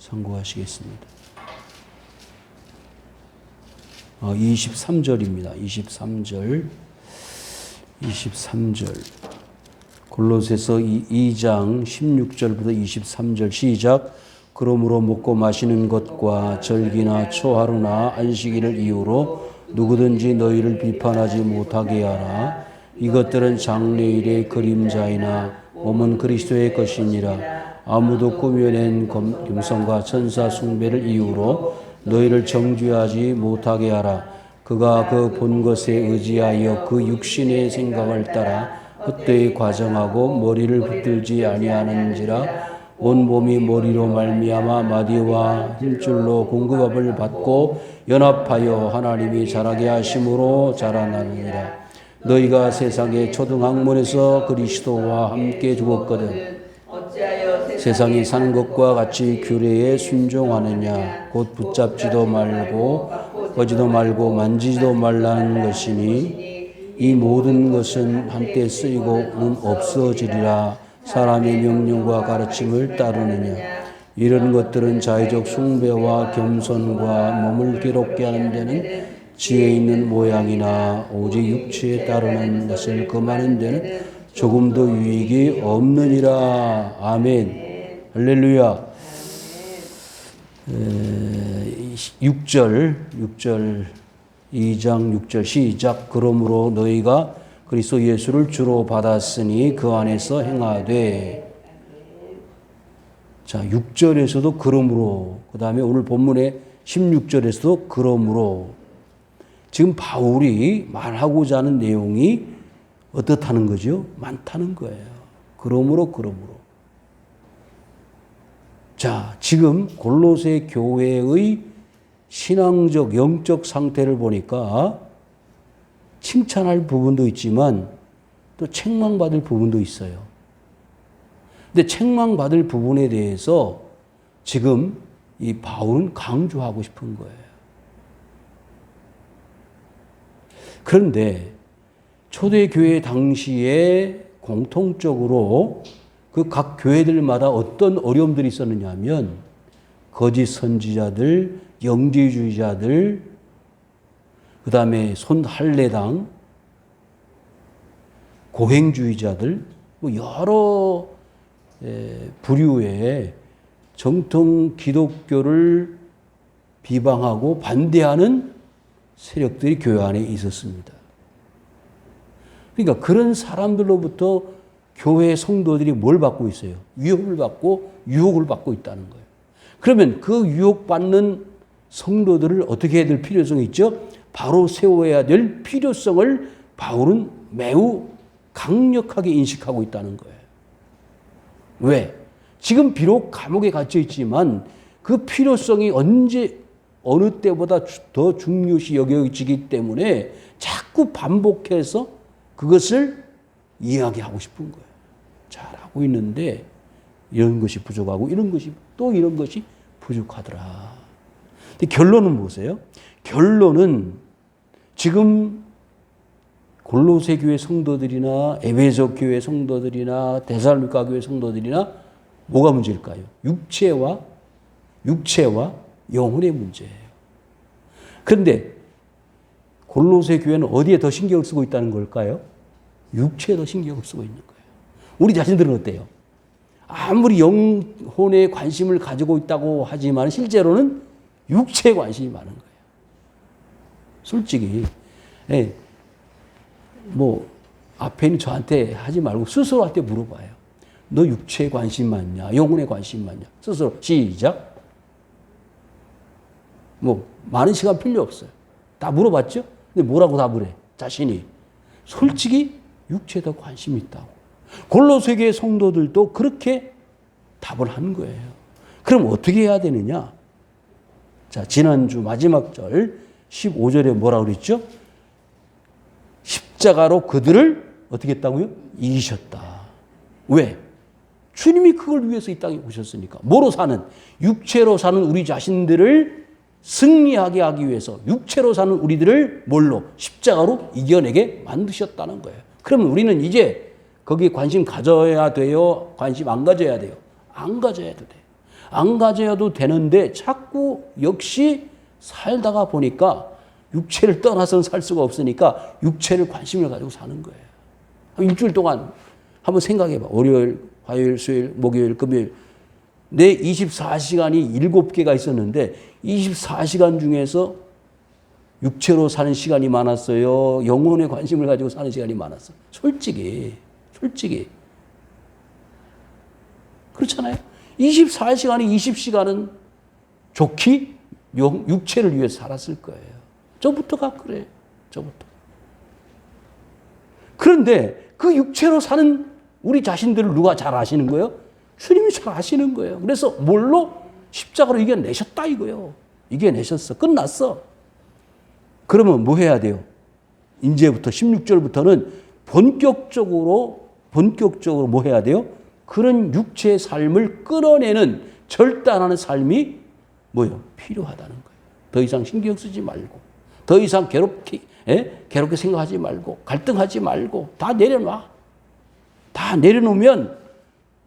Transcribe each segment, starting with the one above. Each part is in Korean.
참고하시겠습니다. 23절입니다. 23절. 골로새서 2장 16절부터 23절 시작. 그러므로 먹고 마시는 것과 절기나 초하루나 안식일을 이유로 누구든지 너희를 비판하지 못하게 하라. 이것들은 장래일의 그림자이나 몸은 그리스도의 것이니라. 아무도 꾸며낸 겸손과 천사 숭배를 이유로 너희를 정죄하지 못하게 하라. 그가 그 본 것에 의지하여 그 육신의 생각을 따라 헛되이 과정하고 머리를 붙들지 아니하는지라. 온 몸이 머리로 말미암아 마디와 힘줄로 공급함을 받고 연합하여 하나님이 자라게 하심으로 자라나느니라. 너희가 세상의 초등학문에서 그리스도와 함께 죽었거든 세상이 사는 것과 같이 규례에 순종하느냐. 곧 붙잡지도 말고 거지도 말고 만지지도 말라는 것이니 이 모든 것은 한때 쓰이고는 없어지리라. 사람의 명령과 가르침을 따르느냐. 이런 것들은 자의적 숭배와 겸손과 몸을 괴롭게 하는 데는 지혜 있는 모양이나 오직 육체에 따르는 것을 금하는 데는 조금도 유익이 없느니라. 아멘. 할렐루야. 6절 2장 6절 시작. 그러므로 너희가 그리스도 예수를 주로 받았으니 그 안에서 행하되. 자, 6절에서도 그러므로, 그 다음에 오늘 본문의 16절에서도 그러므로. 지금 바울이 말하고자 하는 내용이 어떻다는 거죠? 많다는 거예요. 그러므로. 자, 지금 골로새 교회의 신앙적, 영적 상태를 보니까 칭찬할 부분도 있지만 또 책망받을 부분도 있어요. 근데 책망받을 부분에 대해서 지금 이 바울은 강조하고 싶은 거예요. 그런데 초대교회 당시에 공통적으로 그 각 교회들마다 어떤 어려움들이 있었느냐 하면 거짓 선지자들, 영지주의자들, 그 다음에 손할례당, 고행주의자들, 여러 부류의 정통 기독교를 비방하고 반대하는 세력들이 교회 안에 있었습니다. 그러니까 그런 사람들로부터 교회 성도들이 뭘 받고 있어요? 위협을 받고 유혹을 받고 있다는 거예요. 그러면 그 유혹받는 성도들을 어떻게 해야 될 필요성이 있죠? 바로 세워야 될 필요성을 바울은 매우 강력하게 인식하고 있다는 거예요. 왜? 지금 비록 감옥에 갇혀 있지만 그 필요성이 언제 어느 때보다 더 중요시 여겨지기 때문에 자꾸 반복해서 그것을 이야기하고 싶은 거예요. 잘하고 있는데 이런 것이 부족하고 이런 것이 부족하더라. 근데 결론은 뭐세요? 결론은 지금 골로새 교회 성도들이나 에베소 교회 성도들이나 데살로니가 교회 성도들이나 뭐가 문제일까요? 육체와 영혼의 문제예요. 그런데 골로새 교회는 어디에 더 신경을 쓰고 있다는 걸까요? 육체에 더 신경을 쓰고 있는 거예요. 우리 자신들은 어때요? 아무리 영혼에 관심을 가지고 있다고 하지만 실제로는 육체에 관심이 많은 거예요. 솔직히 앞에 있는 저한테 하지 말고 스스로한테 물어봐요. 너 육체에 관심 많냐? 영혼에 관심 많냐? 스스로 시작. 많은 시간 필요 없어요. 다 물어봤죠? 근데 뭐라고 답을 해? 자신이. 솔직히 육체에 더 관심이 있다고. 골로새 교회 성도들도 그렇게 답을 한 거예요. 그럼 어떻게 해야 되느냐? 자, 지난주 마지막 절 15절에 뭐라고 그랬죠? 십자가로 그들을 어떻게 했다고요? 이기셨다. 왜? 주님이 그걸 위해서 이 땅에 오셨으니까. 뭐로 사는? 육체로 사는 우리 자신들을 승리하게 하기 위해서 육체로 사는 우리들을 뭘로? 십자가로 이겨내게 만드셨다는 거예요. 그러면 우리는 이제 거기에 관심 가져야 돼요? 관심 안 가져야 돼요? 안 가져야 돼요. 안 가져야도 되는데 자꾸 역시 살다가 보니까 육체를 떠나서는 살 수가 없으니까 육체를 관심을 가지고 사는 거예요. 일주일 동안 한번 생각해봐. 월요일, 화요일, 수요일, 목요일, 금요일. 내 24시간이 7개가 있었는데 24시간 중에서 육체로 사는 시간이 많았어요. 영혼에 관심을 가지고 사는 시간이 많았어요. 솔직히. 그렇잖아요. 24시간이 20시간은 좋게 육체를 위해서 살았을 거예요. 저부터가 그래요. 저부터. 그런데 그 육체로 사는 우리 자신들을 누가 잘 아시는 거예요? 주님이 잘 아시는 거예요. 그래서 뭘로? 십자가로 이겨내셨다 이거예요. 이겨내셨어. 끝났어. 그러면 뭐 해야 돼요? 이제부터 16절부터는 본격적으로 뭐 해야 돼요? 그런 육체의 삶을 끌어내는 절단하는 삶이 뭐예요? 필요하다는 거예요. 더 이상 신경 쓰지 말고, 더 이상 괴롭게 생각하지 말고, 갈등하지 말고 다 내려놔. 다 내려놓으면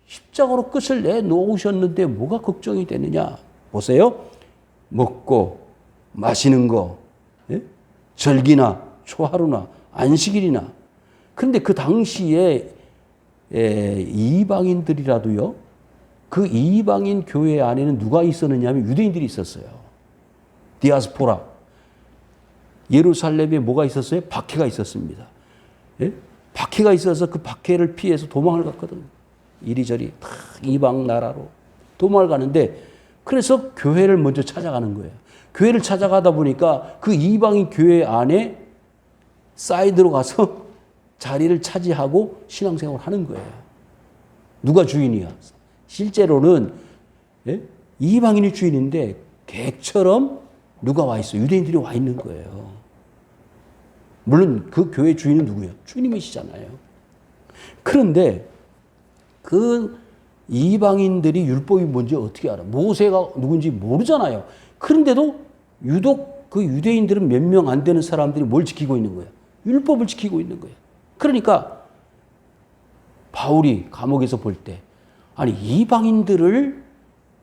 십자가로 끝을 내놓으셨는데 뭐가 걱정이 되느냐? 보세요. 먹고 마시는 거, 절기나 초하루나 안식일이나. 그런데 그 당시에 이방인들이라도요. 그 이방인 교회 안에는 누가 있었느냐 하면 유대인들이 있었어요. 디아스포라. 예루살렘에 뭐가 있었어요? 박해가 있었습니다. 박해가 있어서 그 박해를 피해서 도망을 갔거든요. 이리저리 다 이방 나라로 도망을 가는데 그래서 교회를 먼저 찾아가는 거예요. 교회를 찾아가다 보니까 그 이방인 교회 안에 사이드로 가서 자리를 차지하고 신앙생활을 하는 거예요. 누가 주인이야? 실제로는 이방인이 주인인데 객처럼 누가 와 있어요? 유대인들이 와 있는 거예요. 물론 그 교회 주인은 누구예요? 주님이시잖아요. 그런데 그 이방인들이 율법이 뭔지 어떻게 알아? 모세가 누군지 모르잖아요. 그런데도 유독 그 유대인들은 몇 명 안 되는 사람들이 뭘 지키고 있는 거예요? 율법을 지키고 있는 거예요. 그러니까 바울이 감옥에서 볼 때 아니 이방인들을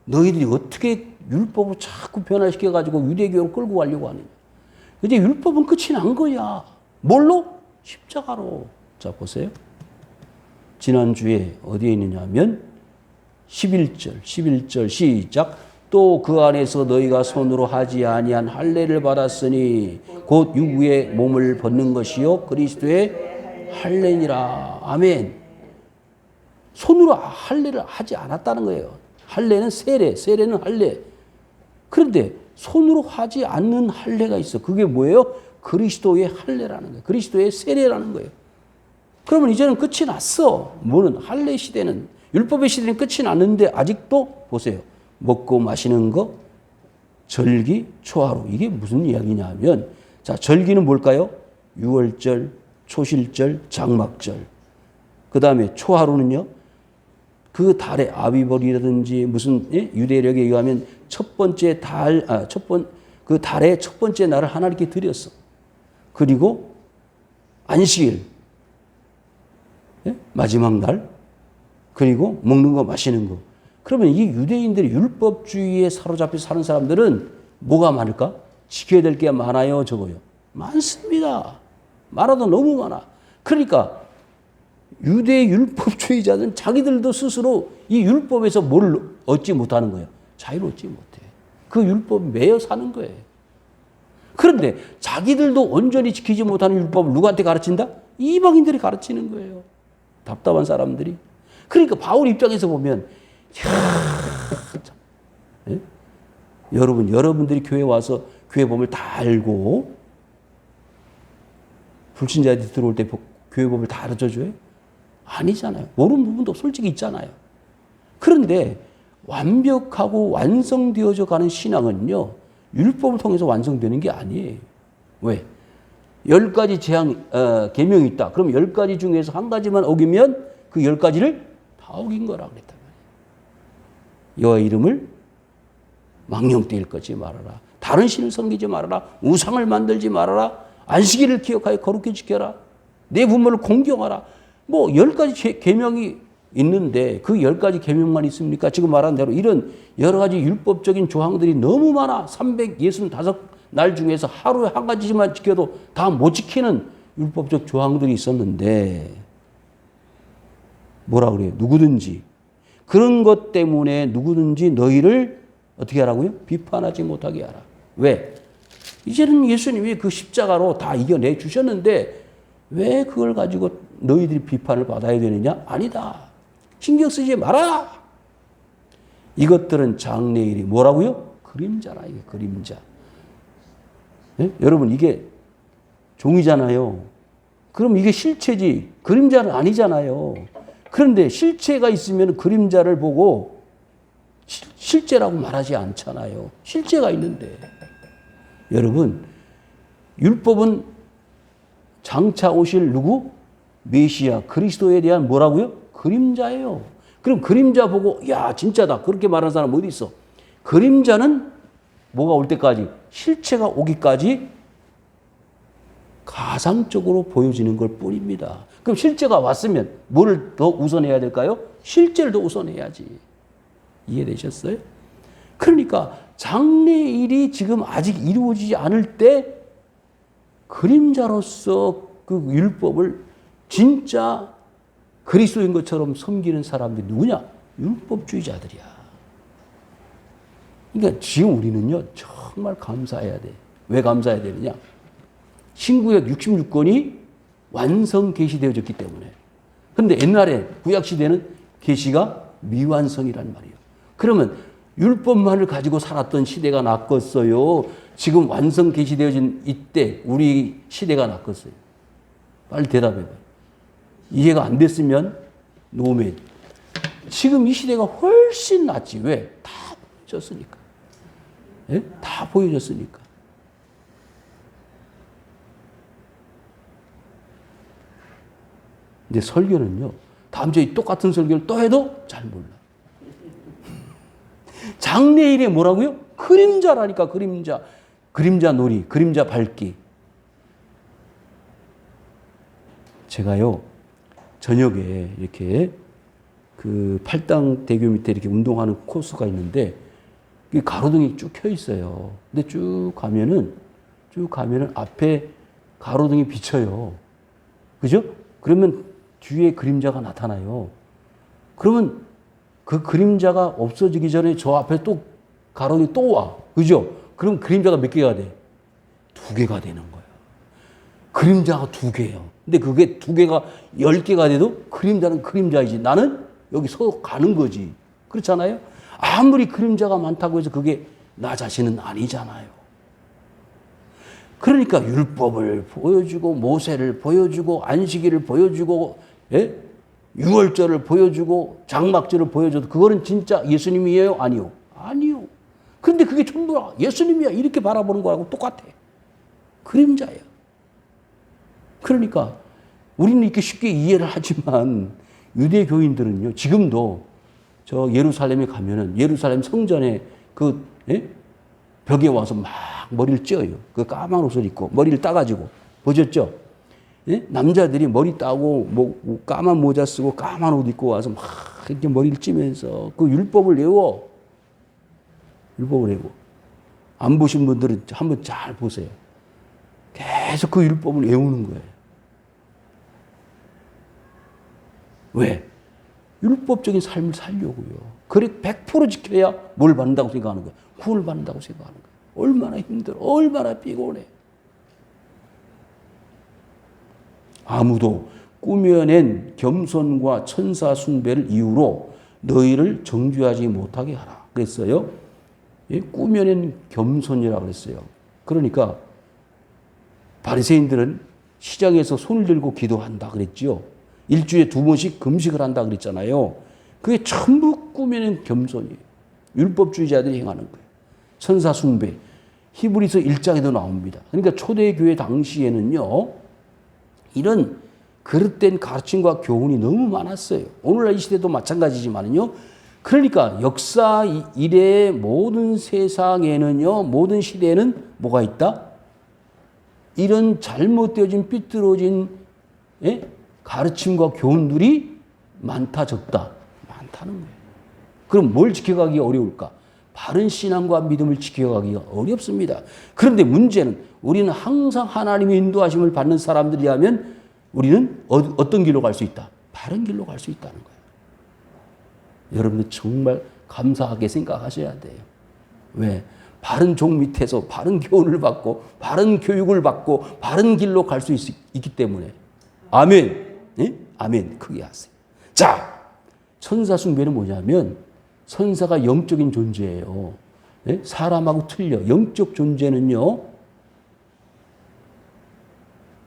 너희들이 어떻게 율법을 자꾸 변화시켜가지고 유대교로 끌고 가려고 하느냐. 이제 율법은 끝이 난 거야. 뭘로? 십자가로. 자 보세요. 지난주에 어디에 있느냐 하면 11절 시작. 또 그 안에서 너희가 손으로 하지 아니한 할례를 받았으니 곧 유구의 몸을 벗는 것이요 그리스도의 할례니라. 아멘. 손으로 할례를 하지 않았다는 거예요. 할례는 세례는 할례. 그런데 손으로 하지 않는 할례가 있어. 그게 뭐예요? 그리스도의 할례라는 거예요. 그리스도의 세례라는 거예요. 그러면 이제는 끝이 났어. 뭐는 할례 시대는 율법의 시대는 끝이 났는데 아직도 보세요. 먹고 마시는 거, 절기, 초하루. 이게 무슨 이야기냐 하면 자, 절기는 뭘까요? 유월절, 초실절, 장막절. 그 다음에 초하루는요. 그 달에 아비벌이라든지 무슨 유대력에 의하면 첫 번째 달, 그 달의 첫 번째 날을 하나님께 드렸어. 그리고 안식일, 마지막 날, 그리고 먹는 거 마시는 거. 그러면 이 유대인들이 율법주의에 사로잡혀 사는 사람들은 뭐가 많을까? 지켜야 될 게 많아요, 적어요? 많습니다. 많아도 너무 많아. 그러니까 유대 율법주의자는 자기들도 스스로 이 율법에서 뭘 얻지 못하는 거예요. 자유를 얻지 못해. 그 율법에 매여 사는 거예요. 그런데 자기들도 온전히 지키지 못하는 율법을 누구한테 가르친다? 이방인들이 가르치는 거예요. 답답한 사람들이. 그러니까 바울 입장에서 보면 여러분들이 교회 와서 교회 법을 다 알고 불신자들이 들어올 때 교회 법을 다 가르쳐줘요? 아니잖아요. 모르는 부분도 솔직히 있잖아요. 그런데 완벽하고 완성되어져 가는 신앙은요. 율법을 통해서 완성되는 게 아니에요. 왜? 10가지 계명이 있다. 그럼 10가지 중에서 한 가지만 어기면 그 10가지를 다 어긴 거라 그랬단 말이에요. 여호와 이름을 망령되이 끊지 말아라. 다른 신을 섬기지 말아라. 우상을 만들지 말아라. 안식일을 기억하여 거룩히 지켜라. 내 부모를 공경하라. 뭐 10가지 계명이 있는데 그 10가지 계명만 있습니까? 지금 말한 대로 이런 여러 가지 율법적인 조항들이 너무 많아. 365날 중에서 하루에 한 가지만 지켜도 다 못 지키는 율법적 조항들이 있었는데 뭐라 그래요? 누구든지 그런 것 때문에 누구든지 너희를 어떻게 하라고요? 비판하지 못하게 하라. 왜? 이제는 예수님이 그 십자가로 다 이겨내 주셨는데 왜 그걸 가지고 너희들이 비판을 받아야 되느냐? 아니다. 신경 쓰지 마라. 이것들은 장래일이 뭐라고요? 그림자라. 이게 그림자. 네? 여러분 이게 종이잖아요. 그럼 이게 실체지 그림자는 아니잖아요. 그런데 실체가 있으면 그림자를 보고 실제라고 말하지 않잖아요. 실제가 있는데. 여러분 율법은 장차 오실 누구? 메시아 그리스도에 대한 뭐라고요? 그림자예요. 그럼 그림자 보고 야 진짜다 그렇게 말하는 사람 어디 있어? 그림자는 뭐가 올 때까지 실체가 오기까지 가상적으로 보여지는 걸 뿐입니다. 그럼 실제가 왔으면 뭐를 더 우선해야 될까요? 실제를 더 우선해야지. 이해되셨어요? 그러니까 장래일이 지금 아직 이루어지지 않을 때 그림자로서 그 율법을 진짜 그리스도인 것처럼 섬기는 사람들이 누구냐? 율법주의자들이야. 그러니까 지금 우리는요 정말 감사해야 돼. 왜 감사해야 되느냐? 신구약 66권이 완성 계시되어졌기 때문에. 그런데 옛날에 구약시대는 계시가 미완성이란 말이에요. 그러면 율법만을 가지고 살았던 시대가 낫겠어요? 지금 완성 계시되어진 이때 우리 시대가 낫겠어요? 빨리 대답해봐요. 이해가 안 됐으면 노멘. 지금 이 시대가 훨씬 낫지. 왜? 다 보여졌으니까. 예? 다 보여졌으니까. 근데 설교는요. 다음 주에 똑같은 설교를 또 해도 잘 몰라. 장래일에 뭐라고요? 그림자라니까 그림자. 그림자 놀이, 그림자 밟기. 제가요. 저녁에 이렇게 그 팔당대교 밑에 이렇게 운동하는 코스가 있는데 가로등이 쭉 켜 있어요. 근데 쭉 가면은 앞에 가로등이 비쳐요. 그죠? 그러면 뒤에 그림자가 나타나요. 그러면 그 그림자가 없어지기 전에 저 앞에 또 가로등이 또 와. 그죠? 그럼 그림자가 몇 개가 돼? 2개가 되는 거예요. 그림자가 2개예요. 근데 그게 2개가 10개가 돼도 그림자는 그림자이지. 나는 여기 서 가는 거지. 그렇잖아요? 아무리 그림자가 많다고 해서 그게 나 자신은 아니잖아요. 그러니까 율법을 보여주고 모세를 보여주고 안식일을 보여주고 예? 유월절을 보여주고 장막절을 보여줘도 그거는 진짜 예수님이에요? 아니요. 아니요. 그런데 그게 전부 예수님이야 이렇게 바라보는 거하고 똑같아. 그림자예요. 그러니까 우리는 이렇게 쉽게 이해를 하지만 유대교인들은요. 지금도 저 예루살렘에 가면은 예루살렘 성전에 그 예? 벽에 와서 막 머리를 찧어요. 그 까만 옷을 입고 머리를 따가지고 보셨죠? 예? 남자들이 머리 따고 뭐 까만 모자 쓰고 까만 옷 입고 와서 막 이렇게 머리를 찌면서 그 율법을 외워. 율법을 외워. 안 보신 분들은 한번 잘 보세요. 계속 그 율법을 외우는 거예요. 왜? 율법적인 삶을 살려고요. 그래 100% 지켜야 뭘 받는다고 생각하는 거예요. 구원을 받는다고 생각하는 거예요. 얼마나 힘들어. 얼마나 피곤해. 아무도 꾸며낸 겸손과 천사 숭배를 이유로 너희를 정죄하지 못하게 하라. 그랬어요. 예? 꾸며낸 겸손이라고 그랬어요. 그러니까 바리새인들은 시장에서 손을 들고 기도한다 그랬죠. 일주일에 2번씩 금식을 한다 그랬잖아요. 그게 전부 꾸며낸 겸손이에요. 율법주의자들이 행하는 거예요. 천사 숭배. 히브리서 1장에도 나옵니다. 그러니까 초대교회 당시에는요. 이런 그릇된 가르침과 교훈이 너무 많았어요. 오늘날 이 시대도 마찬가지지만요. 그러니까 역사 이래의 모든 세상에는요. 모든 시대에는 뭐가 있다? 이런 잘못되어진 삐뚤어진 예? 가르침과 교훈들이 많다 적다? 많다는 거예요. 그럼 뭘 지켜가기 어려울까? 바른 신앙과 믿음을 지켜가기가 어렵습니다. 그런데 문제는 우리는 항상 하나님의 인도하심을 받는 사람들이라면 우리는 어떤 길로 갈 수 있다? 바른 길로 갈 수 있다는 거예요. 여러분들 정말 감사하게 생각하셔야 돼요. 왜? 바른 종 밑에서 바른 교훈을 받고 바른 교육을 받고 바른 길로 갈 수 있기 때문에. 아멘. 네? 아멘. 크게 하세요. 자, 천사 숭배는 뭐냐면 천사가 영적인 존재예요. 네? 사람하고 틀려. 영적 존재는요,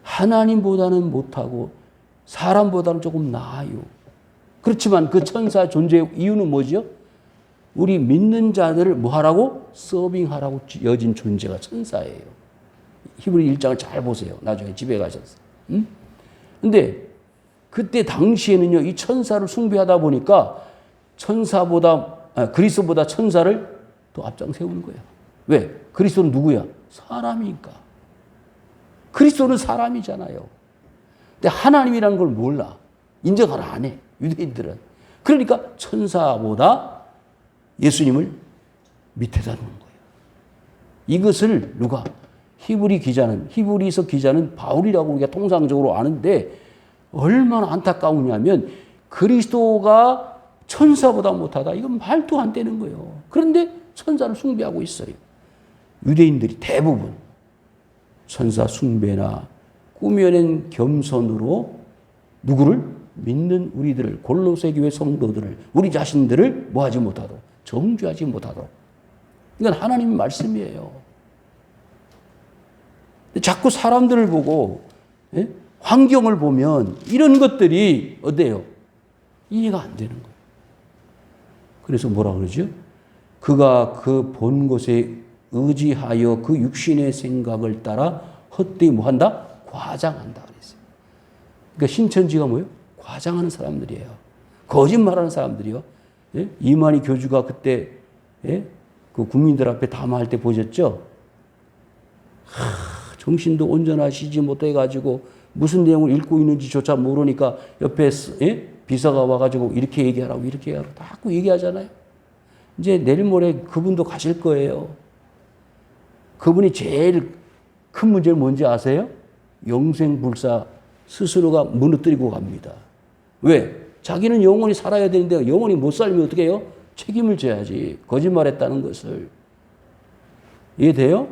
하나님보다는 못하고 사람보다는 조금 나아요. 그렇지만 그 천사 존재의 이유는 뭐죠? 우리 믿는 자들을 뭐 하라고? 서빙하라고 여진 존재가 천사예요. 히브리 1장을 잘 보세요. 나중에 집에 가셔서. 근데 그때 당시에는요, 이 천사를 숭배하다 보니까 그리스도보다 천사를 또 앞장 세우는 거예요. 왜? 그리스도는 누구야? 사람이니까. 그리스도는 사람이잖아요. 근데 하나님이라는 걸 몰라. 인정을 안 해. 유대인들은. 그러니까 천사보다 예수님을 밑에다 놓은 거예요. 이것을 누가? 히브리서 기자는 바울이라고 우리가 통상적으로 아는데 얼마나 안타까우냐면 그리스도가 천사보다 못하다. 이건 말도 안 되는 거예요. 그런데 천사를 숭배하고 있어요. 유대인들이 대부분 천사 숭배나 꾸며낸 겸손으로 누구를? 믿는 우리들을, 골로새 교회 성도들을, 우리 자신들을 뭐하지 못하도록, 정죄하지 못하도록. 이건 하나님의 말씀이에요. 자꾸 사람들을 보고, 환경을 보면 이런 것들이 어때요? 이해가 안 되는 거예요. 그래서 뭐라 그러죠? 그가 그 본 곳에 의지하여 그 육신의 생각을 따라 헛되이 뭐한다? 과장한다 그랬어요. 그러니까 신천지가 뭐예요? 과장하는 사람들이에요. 거짓말하는 사람들이요. 예? 이만희 교주가 그때 그 국민들 앞에 담화할 때 보셨죠? 정신도 온전하시지 못해가지고 무슨 내용을 읽고 있는지조차 모르니까 옆에 비서가 와가지고 이렇게 얘기하라고 이렇게 얘기하라고 자꾸 얘기하잖아요. 이제 내일 모레 그분도 가실 거예요. 그분이 제일 큰 문제는 뭔지 아세요? 영생불사 스스로가 무너뜨리고 갑니다. 왜? 자기는 영원히 살아야 되는데 영원히 못 살면 어떻게 해요? 책임을 져야지. 거짓말했다는 것을. 이해돼요?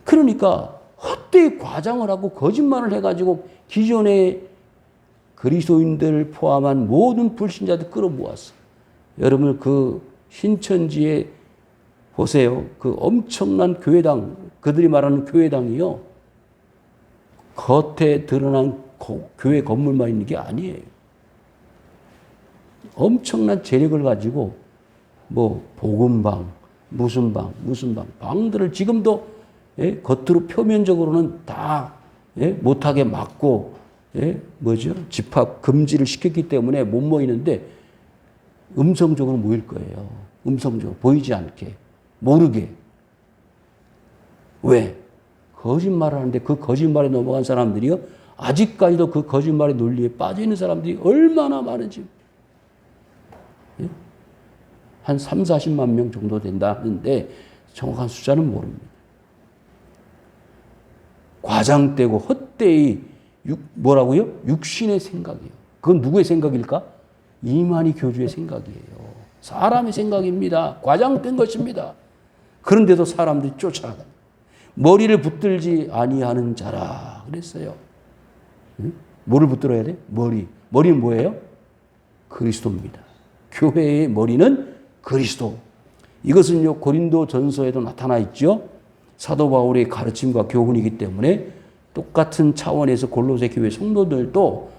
그러니까 헛되이 과장을 하고 거짓말을 해가지고 기존의 그리스도인들을 포함한 모든 불신자들 끌어모았어. 여러분 그 신천지에 보세요. 그 엄청난 교회당, 그들이 말하는 교회당이요. 겉에 드러난 교회 건물만 있는 게 아니에요. 엄청난 재력을 가지고 뭐 복음방, 무슨 방, 방들을 지금도 겉으로 표면적으로는 다 못하게 막고 집합 금지를 시켰기 때문에 못 모이는데 음성적으로 모일 거예요. 음성적으로 보이지 않게, 모르게. 왜? 거짓말을 하는데 그 거짓말에 넘어간 사람들이요. 아직까지도 그 거짓말의 논리에 빠져 있는 사람들이 얼마나 많은지. 한 3, 40만 명 정도 된다는데 정확한 숫자는 모릅니다. 과장되고 헛되이 뭐라고요? 육신의 생각이에요. 그건 누구의 생각일까? 이만희 교주의 생각이에요. 사람의 생각입니다. 과장된 것입니다. 그런데도 사람들이 쫓아가요. 머리를 붙들지 아니하는 자라 그랬어요. 응? 뭐를 붙들어야 돼? 머리는 뭐예요? 그리스도입니다. 교회의 머리는 그리스도. 이것은요 고린도 전서에도 나타나 있죠. 사도 바울의 가르침과 교훈이기 때문에 똑같은 차원에서 골로새 교회 성도들도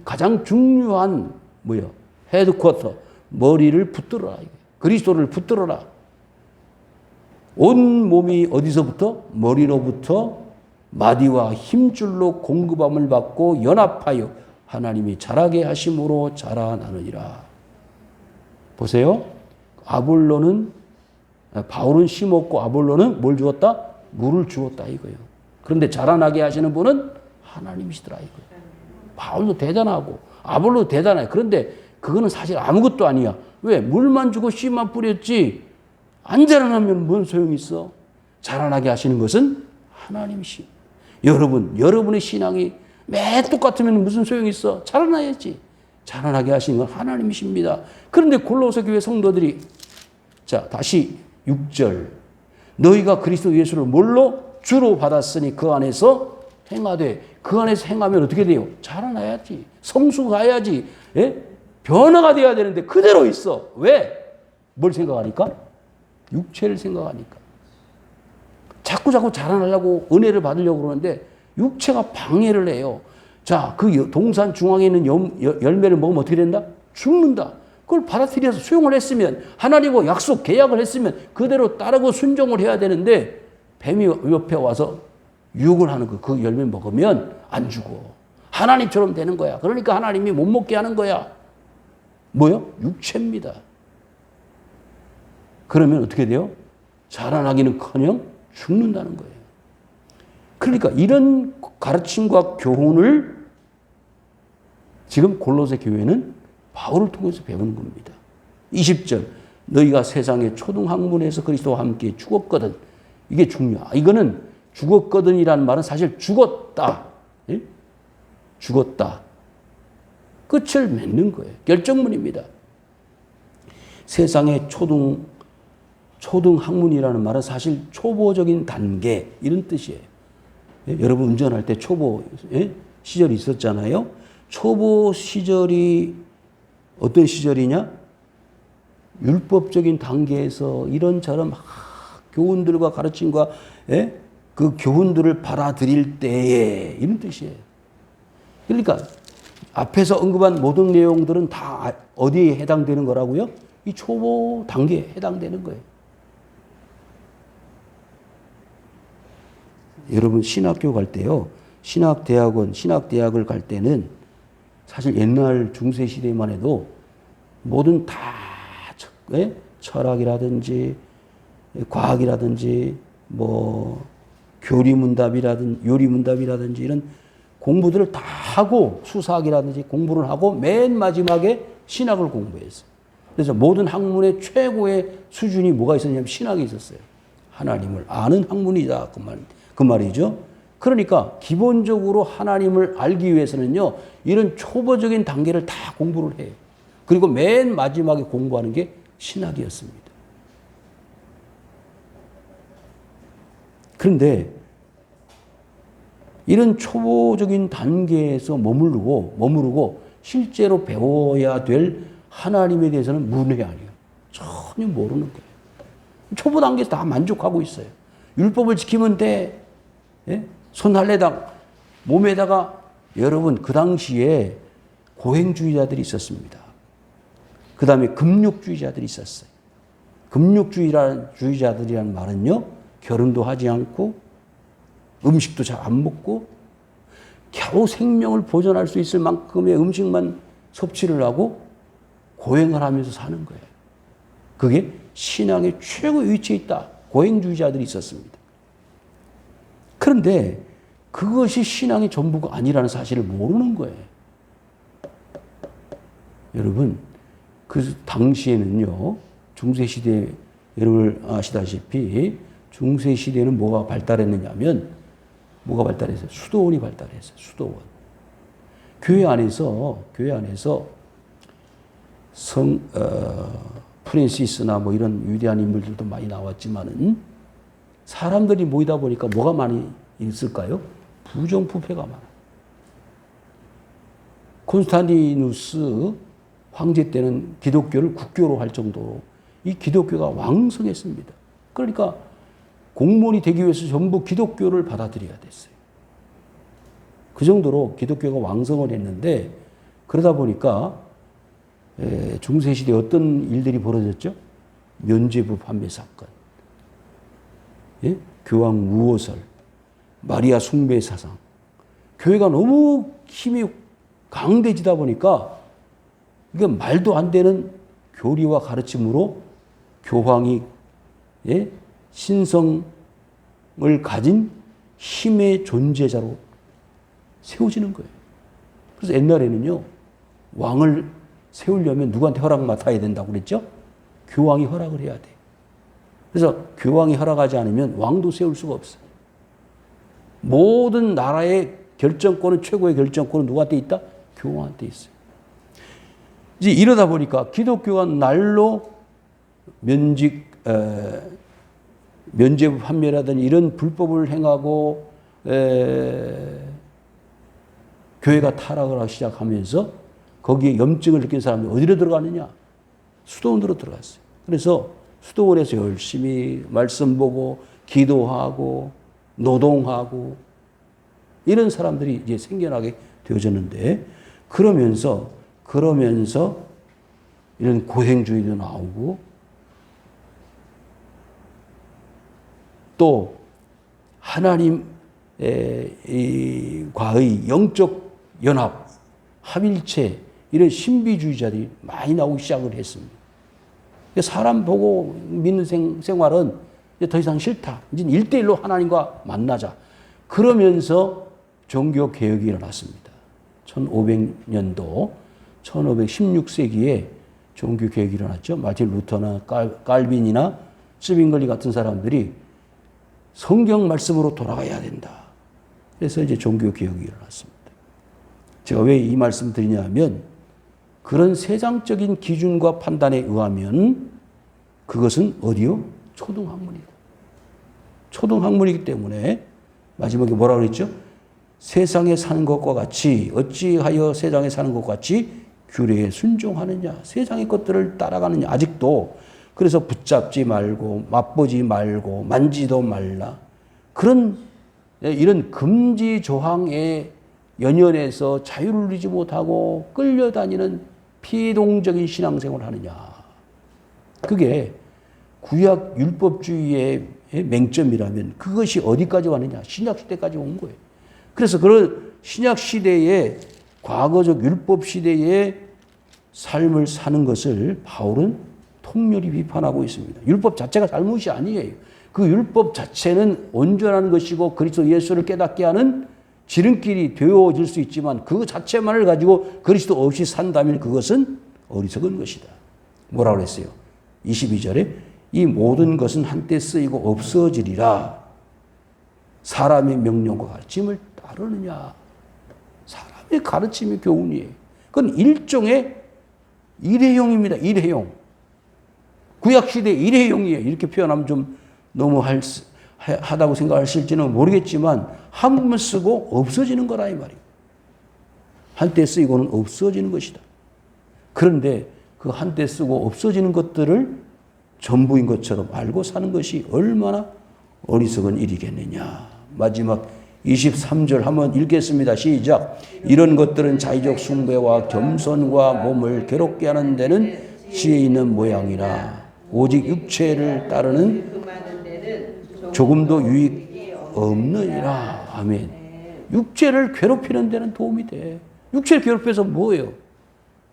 가장 중요한 뭐예요? 헤드쿼터, 머리를 붙들어라. 그리스도를 붙들어라. 온 몸이 어디서부터? 머리로부터 마디와 힘줄로 공급함을 받고 연합하여 하나님이 자라게 하심으로 자라나느니라. 보세요. 바울은 심었고 아볼로는 뭘 주었다? 물을 주었다 이거예요. 그런데 자라나게 하시는 분은 하나님이시더라 이거예요. 바울도 대단하고 아볼로도 대단해. 그런데 그거는 사실 아무것도 아니야. 왜? 물만 주고 씨만 뿌렸지. 안 자라나면 뭔 소용이 있어? 자라나게 하시는 것은 하나님이시. 여러분의 신앙이 매 똑같으면 무슨 소용이 있어? 자라나야지. 자라나게 하시는 건 하나님이십니다. 그런데 골로새 교회 성도들이, 자, 다시 6절. 너희가 그리스도 예수를 뭘로? 주로 받았으니 그 안에서 행하되. 그 안에서 행하면 어떻게 돼요? 자라나야지. 성숙해야지. 예? 변화가 돼야 되는데 그대로 있어. 왜? 뭘 생각하니까? 육체를 생각하니까. 자꾸 자라나려고 은혜를 받으려고 그러는데 육체가 방해를 해요. 자, 그 동산 중앙에 있는 열매를 먹으면 어떻게 된다? 죽는다. 그걸 받아들여서 수용을 했으면, 하나님과 약속, 계약을 했으면 그대로 따르고 순종을 해야 되는데, 뱀이 옆에 와서 유혹을 하는 거, 그 열매 먹으면 안 죽어. 하나님처럼 되는 거야. 그러니까 하나님이 못 먹게 하는 거야. 뭐요? 육체입니다. 그러면 어떻게 돼요? 자라나기는커녕 죽는다는 거예요. 그러니까 이런 가르침과 교훈을 지금 골로새 교회는 바울을 통해서 배우는 겁니다. 20절. 너희가 세상의 초등학문에서 그리스도와 함께 죽었거든. 이게 중요해. 이거는 죽었거든이라는 말은 사실 죽었다. 예? 죽었다. 끝을 맺는 거예요. 결정문입니다. 세상의 초등학문이라는 말은 사실 초보적인 단계 이런 뜻이에요. 예? 여러분 운전할 때 초보 시절이 있었잖아요. 초보 시절이 어떤 시절이냐? 율법적인 단계에서 이런저런 교훈들과 가르침과 그 교훈들을 받아들일 때에 이런 뜻이에요. 그러니까 앞에서 언급한 모든 내용들은 다 어디에 해당되는 거라고요? 이 초보 단계에 해당되는 거예요. 여러분 신학교 갈 때요. 신학대학을 갈 때는 사실 옛날 중세시대만 해도 뭐든 다 철학이라든지 과학이라든지 뭐 요리문답이라든지 이런 공부들을 다 하고 수사학이라든지 공부를 하고 맨 마지막에 신학을 공부했어요. 그래서 모든 학문의 최고의 수준이 뭐가 있었냐면 신학이 있었어요. 하나님을 아는 학문이다. 그 말이죠. 그러니까 기본적으로 하나님을 알기 위해서는요. 이런 초보적인 단계를 다 공부를 해요. 그리고 맨 마지막에 공부하는 게 신학이었습니다. 그런데 이런 초보적인 단계에서 머무르고 실제로 배워야 될 하나님에 대해서는 문외한이에요. 전혀 모르는 거예요. 초보 단계에서 다 만족하고 있어요. 율법을 지키면 돼. 예? 손할래당 몸에다가 여러분 그 당시에 고행주의자들이 있었습니다. 그 다음에 금욕주의자들이 있었어요. 금욕주의자들이라는 말은요. 결혼도 하지 않고 음식도 잘 안 먹고 겨우 생명을 보존할 수 있을 만큼의 음식만 섭취를 하고 고행을 하면서 사는 거예요. 그게 신앙의 최고 위치에 있다. 고행주의자들이 있었습니다. 그런데 그것이 신앙의 전부가 아니라는 사실을 모르는 거예요. 여러분, 그 당시에는요, 중세시대, 여러분 아시다시피 중세시대는 뭐가 발달했느냐면, 뭐가 발달했어요? 수도원이 발달했어요. 수도원. 교회 안에서 프랜시스나 뭐 이런 위대한 인물들도 많이 나왔지만은 사람들이 모이다 보니까 뭐가 많이 있을까요? 부정부패가 많아요. 콘스탄티누스 황제 때는 기독교를 국교로 할 정도로 이 기독교가 왕성했습니다. 그러니까 공무원이 되기 위해서 전부 기독교를 받아들여야 됐어요. 그 정도로 기독교가 왕성을 했는데 그러다 보니까 중세시대에 어떤 일들이 벌어졌죠? 면죄부 판매 사건, 교황 우호설, 마리아 숭배 사상. 교회가 너무 힘이 강대지다 보니까 이게 말도 안 되는 교리와 가르침으로 교황이 신성을 가진 힘의 존재자로 세워지는 거예요. 그래서 옛날에는요, 왕을 세우려면 누구한테 허락 맡아야 된다고 그랬죠? 교황이 허락을 해야 돼. 그래서 교황이 허락하지 않으면 왕도 세울 수가 없어요. 모든 나라의 결정권은, 최고의 결정권은 누구한테 있다? 교황한테 있어요. 이제 이러다 보니까 기독교가 날로 면죄부 판매라든지 이런 불법을 행하고 교회가 타락을 하기 시작하면서 거기에 염증을 느낀 사람이 어디로 들어가느냐? 수도원으로 들어갔어요. 그래서 수도원에서 열심히 말씀 보고 기도하고 노동하고 이런 사람들이 이제 생겨나게 되어졌는데, 그러면서 이런 고행주의도 나오고 또 하나님과의 영적 연합, 합일체, 이런 신비주의자들이 많이 나오기 시작을 했습니다. 사람 보고 믿는 생활은 이제 더 이상 싫다. 이제 1대1로 하나님과 만나자. 그러면서 종교 개혁이 일어났습니다. 1500년도, 1516세기에 종교 개혁이 일어났죠. 마틴 루터나 깔빈이나 스빙글리 같은 사람들이 성경 말씀으로 돌아가야 된다. 그래서 이제 종교 개혁이 일어났습니다. 제가 왜 이 말씀 드리냐면, 그런 세상적인 기준과 판단에 의하면 그것은 어디요? 초등학문이고. 초등학문이기 때문에 마지막에 뭐라고 그랬죠? 세상에 사는 것과 같이, 어찌하여 세상에 사는 것과 같이 규례에 순종하느냐, 세상의 것들을 따라가느냐. 아직도 그래서 붙잡지 말고 맛보지 말고 만지도 말라, 그런 이런 금지 조항에 연연해서 자유를 누리지 못하고 끌려다니는 피동적인 신앙생활을 하느냐. 그게 구약 율법주의의 맹점이라면 그것이 어디까지 왔느냐? 신약시대까지 온 거예요. 그래서 그런 신약시대의 과거적 율법시대의 삶을 사는 것을 바울은 통렬히 비판하고 있습니다. 율법 자체가 잘못이 아니에요. 그 율법 자체는 온전한 것이고 그리스도 예수를 깨닫게 하는 지름길이 되어질 수 있지만, 그 자체만을 가지고 그리스도 없이 산다면 그것은 어리석은 것이다. 뭐라고 그랬어요? 22절에 이 모든 것은 한때 쓰이고 없어지리라. 사람의 명령과 가르침을 따르느냐. 사람의 가르침이 교훈이에요. 그건 일종의 일회용입니다. 일회용. 구약시대 일회용이에요. 이렇게 표현하면 좀 너무 하다고 생각하실지는 모르겠지만, 한 번 쓰고 없어지는 거라 이 말이에요. 한때 쓰이고는 없어지는 것이다. 그런데 그 한때 쓰고 없어지는 것들을 전부인 것처럼 알고 사는 것이 얼마나 어리석은 일이겠느냐. 마지막 23절 한번 읽겠습니다. 시작. 이런 것들은 자의적 숭배와 겸손과 몸을 괴롭게 하는 데는 지혜 있는 모양이라, 오직 육체를 따르는 조금도 유익 없느니라. 아멘. 육체를 괴롭히는 데는 도움이 돼. 육체를 괴롭혀서 뭐예요?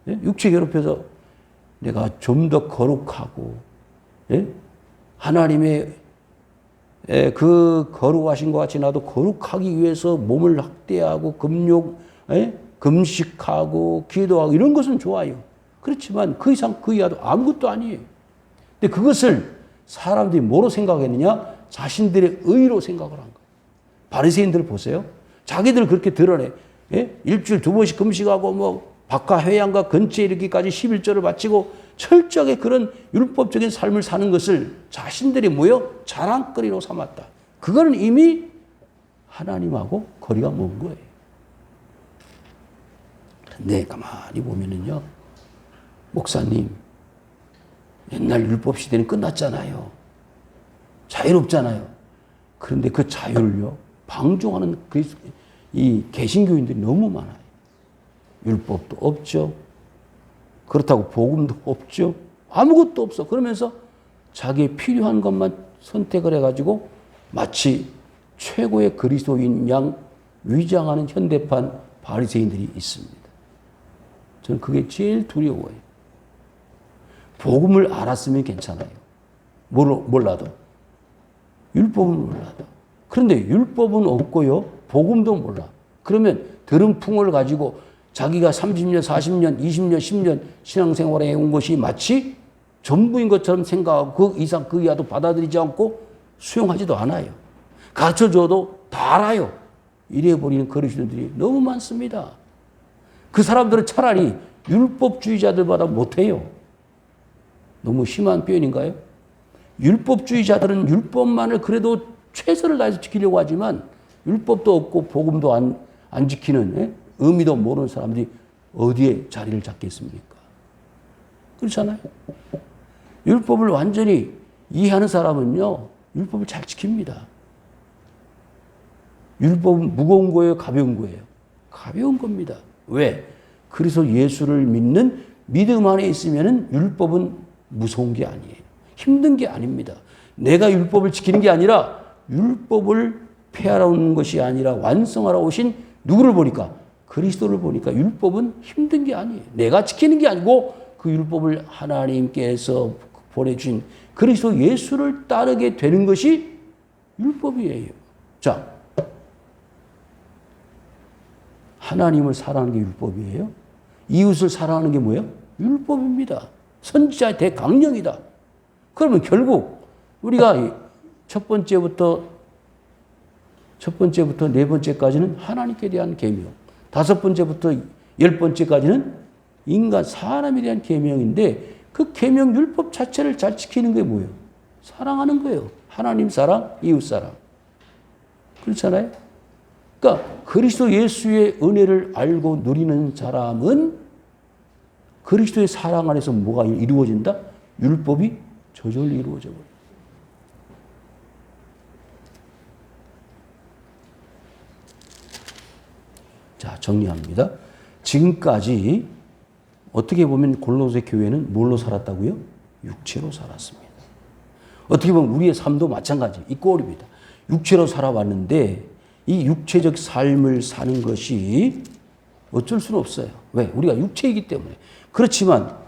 육체 괴롭혀서 내가 좀 더 거룩하고, 하나님의 그 거룩하신 것 같이 나도 거룩하기 위해서 몸을 학대하고 금식하고 기도하고 이런 것은 좋아요. 그렇지만 그 이상 그 이하도 아무것도 아니에요. 근데 그것을 사람들이 뭐로 생각했느냐? 자신들의 의로 생각을 한 거예요. 바리새인들 보세요. 자기들 그렇게 드러내. 일주일 2번씩 금식하고 박하회양과 근처에 이르기까지 11조를 바치고 철저하게 그런 율법적인 삶을 사는 것을 자신들이 자랑거리로 삼았다. 그거는 이미 하나님하고 거리가 먼 거예요. 그런데 가만히 보면은요, 목사님, 옛날 율법 시대는 끝났잖아요. 자유롭잖아요. 그런데 그 자유를요, 방종하는 이 개신교인들이 너무 많아요. 율법도 없죠. 그렇다고 복음도 없죠. 아무것도 없어. 그러면서 자기의 필요한 것만 선택을 해가지고 마치 최고의 그리스도인 양 위장하는 현대판 바리새인들이 있습니다. 저는 그게 제일 두려워요. 복음을 알았으면 괜찮아요. 몰라도. 율법은 몰라도. 그런데 율법은 없고요, 복음도 몰라. 그러면 들은 풍을 가지고 자기가 30년, 40년, 20년, 10년 신앙생활에 온 것이 마치 전부인 것처럼 생각하고 그 이상 그 이하도 받아들이지 않고 수용하지도 않아요. 가르쳐줘도 다 알아요. 이래버리는 그리스도인들이 너무 많습니다. 그 사람들은 차라리 율법주의자들보다 못해요. 너무 심한 표현인가요? 율법주의자들은 율법만을 그래도 최선을 다해서 지키려고 하지만 율법도 없고 복음도 안 지키는 의미도 모르는 사람들이 어디에 자리를 잡겠습니까? 그렇잖아요. 율법을 완전히 이해하는 사람은요, 율법을 잘 지킵니다. 율법은 무거운 거예요, 가벼운 거예요? 가벼운 겁니다. 왜? 그래서 예수를 믿는 믿음 안에 있으면은 율법은 무서운 게 아니에요. 힘든 게 아닙니다. 내가 율법을 지키는 게 아니라 율법을 폐하러 오는 것이 아니라 완성하러 오신 누구를 보니까? 그리스도를 보니까 율법은 힘든 게 아니에요. 내가 지키는 게 아니고 그 율법을 하나님께서 보내주신 그리스도 예수를 따르게 되는 것이 율법이에요. 자, 하나님을 사랑하는 게 율법이에요. 이웃을 사랑하는 게 뭐예요? 율법입니다. 선지자의 대강령이다. 그러면 결국 우리가 첫 번째부터 네 번째까지는 하나님께 대한 계명, 다섯 번째부터 10번째까지는 인간 사람에 대한 계명인데 그 계명 율법 자체를 잘 지키는 게 뭐예요? 사랑하는 거예요. 하나님 사랑, 이웃 사랑. 그렇잖아요? 그러니까 그리스도 예수의 은혜를 알고 누리는 사람은 그리스도의 사랑 안에서 뭐가 이루어진다? 율법이 저절로 이루어져 버려요. 자, 정리합니다. 지금까지 어떻게 보면 골로새 교회는 뭘로 살았다고요? 육체로 살았습니다. 어떻게 보면 우리의 삶도 마찬가지, 이 꼴입니다. 육체로 살아왔는데 이 육체적 삶을 사는 것이 어쩔 수는 없어요. 왜? 우리가 육체이기 때문에. 그렇지만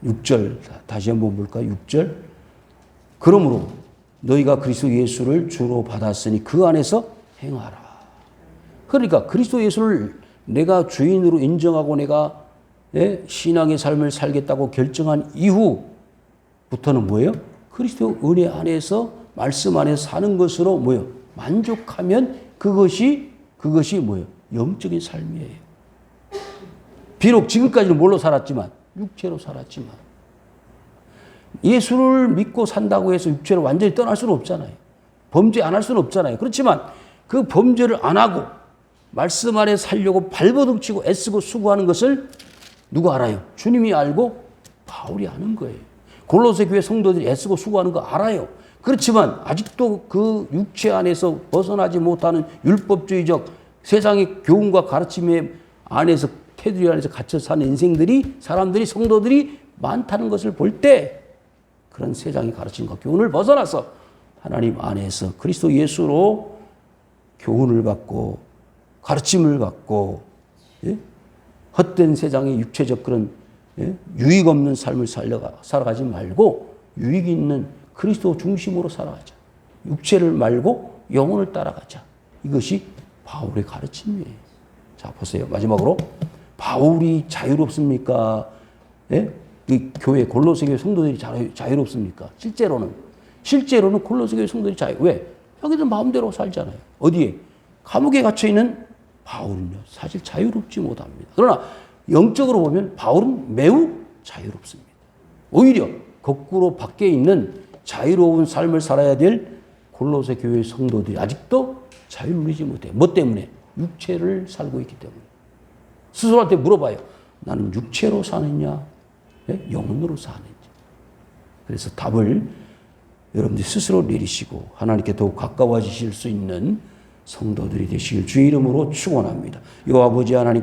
육절 다시 한번 볼까요? 6절. 그러므로 너희가 그리스도 예수를 주로 받았으니 그 안에서 행하라. 그러니까 그리스도 예수를 내가 주인으로 인정하고 내가 신앙의 삶을 살겠다고 결정한 이후부터는 뭐예요? 그리스도 은혜 안에서 말씀 안에서 사는 것으로 뭐예요? 만족하면 그것이 뭐예요? 영적인 삶이에요. 비록 지금까지는 뭘로 살았지만 육체로 살았지만 예수를 믿고 산다고 해서 육체를 완전히 떠날 수는 없잖아요. 범죄 안 할 수는 없잖아요. 그렇지만 그 범죄를 안 하고 말씀 안에 살려고 발버둥 치고 애쓰고 수고하는 것을 누가 알아요? 주님이 알고 바울이 아는 거예요. 골로새 교회 성도들이 애쓰고 수고하는 거 알아요. 그렇지만 아직도 그 육체 안에서 벗어나지 못하는 율법주의적 세상의 교훈과 가르침의 안에서 테두리 안에서 갇혀 사는 사람들이 성도들이 많다는 것을 볼 때 그런 세상의 가르침과 교훈을 벗어나서 하나님 안에서 그리스도 예수로 교훈을 받고 가르침을 받고 헛된 세상의 육체적 그런 유익 없는 삶을 살아가지 말고 유익 있는 그리스도 중심으로 살아가자. 육체를 말고 영혼을 따라가자. 이것이 바울의 가르침이에요. 자, 보세요. 마지막으로 바울이 자유롭습니까? 이 교회 골로새 교회 성도들이 자유롭습니까? 실제로는 골로새 교회 성도들이 왜? 자기들 마음대로 살잖아요. 어디에? 감옥에 갇혀 있는 바울은요, 사실 자유롭지 못합니다. 그러나 영적으로 보면 바울은 매우 자유롭습니다. 오히려 거꾸로 밖에 있는 자유로운 삶을 살아야 될 골로새 교회 성도들이 아직도 자유를 누리지 못해요. 뭐 때문에? 육체를 살고 있기 때문에. 스스로한테 물어봐요. 나는 육체로 사느냐, 영혼으로 사느냐. 그래서 답을 여러분들이 스스로 내리시고 하나님께 더욱 가까워지실 수 있는 성도들이 되시길 주의 이름으로 축원합니다. 이 아버지 하나님.